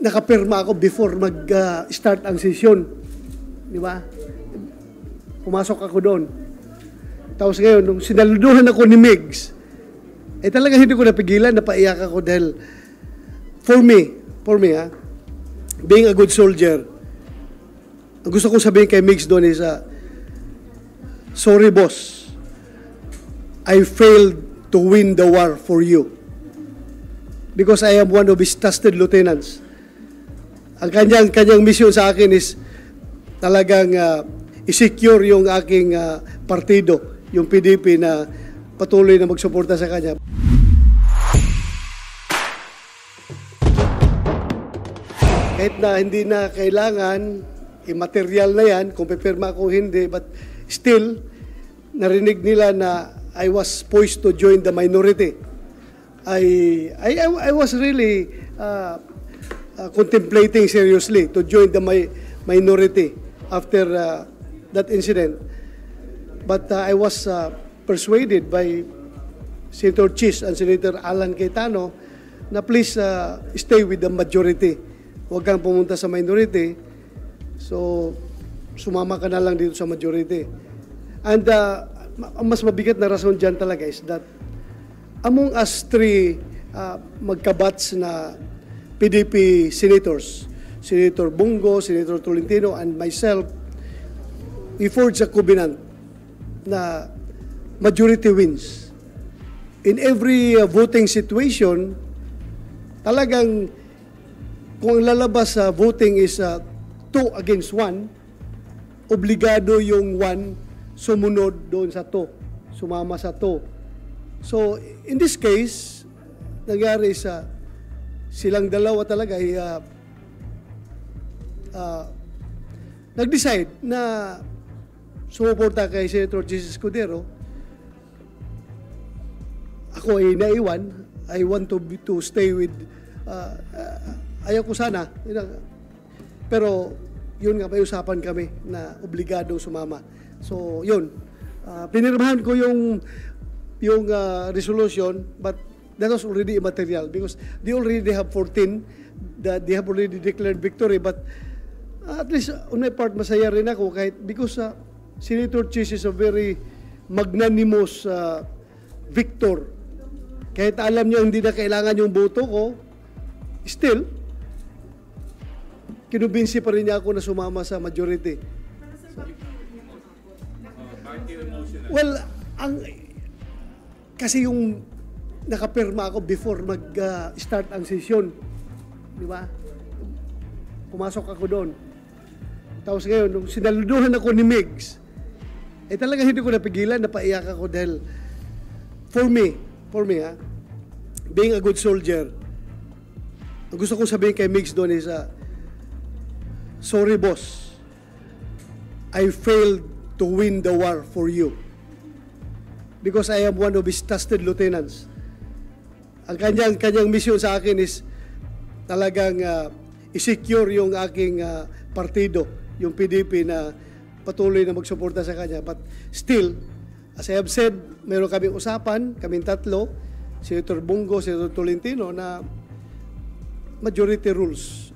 nakapirma ako before mag-start ang session. Di ba? Pumasok ako doon. Tapos ngayon, nung sinaluduhan ako ni Migs, talagang hindi ko napigilan, napaiyak ako dahil for me being a good soldier, ang gusto kong sabihin kay Migs doon is, sorry boss, I failed to win the war for you. Because I am one of his trusted lieutenants. Ang kanyang mission sa akin is talagang i-secure yung aking partido, yung PDP, na patuloy na magsuporta sa kanya. Kahit na hindi na kailangan, immaterial na yan, kung pipirma ako hindi, but still, narinig nila na I was poised to join the minority. I was really contemplating seriously to join the minority after that incident. But I was persuaded by Senator Chis and Senator Alan Cayetano na please stay with the majority. Huwag kang pumunta sa minority. So, sumama ka na lang dito sa majority. And ang mas mabigat na rason dyan talaga is that among us three magkabats na PDP senators, Senator Bongo, Senator Tolentino, and myself, we forged a covenant na majority wins. In every voting situation, talagang kung lalabas sa voting is 2 against 1, obligado yung 1 sumunod doon sa 2, sumama sa 2. So, in this case, nangyari sa silang dalawa talaga ay nag-decide na sumuporta kay Senator Jesus Escudero. Ako ay naiwan. I want to stay with ayaw ko sana. Pero yun nga, may usapan kami na obligadong sumama. So yun, pinirmahan ko yung resolution, but that was already immaterial because they already have 14 that they have already declared victory. But at least on my part, masaya rin ako kahit because Senator Chis is a very magnanimous victor. Kahit alam niya hindi na kailangan yung boto ko, still, kinumbinsi pa rin niya ako na sumama sa majority. Well, kasi yung nakapirma ako before mag-start ang session. Di ba? Pumasok ako doon. Tapos ngayon, nung sinaluduhan ako ni Migs, talagang hindi ko napigilan, napaiyak ako dahil for me being a good soldier, ang gusto kong sabihin kay Migs doon is, sorry boss, I failed to win the war for you. Because I am one of his trusted lieutenants. Ang kanyang mission sa akin is talagang i-secure yung aking partido, yung PDP, na patuloy na magsuporta sa kanya. But still, as I have said, meron kaming usapan, kaming tatlo, Senator Bongo, Senator Tolentino, na majority rules.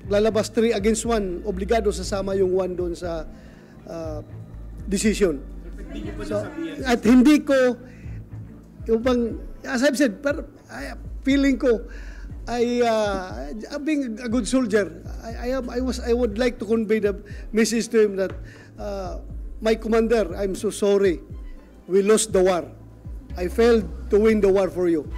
Lalabas 3 against 1, obligado sasama yung 1 doon sa decision. So, at hindi ko, yung pang, as I've said, feeling ko, being a good soldier, I would like to convey the message to him that, my commander, I'm so sorry. We lost the war. I failed to win the war for you.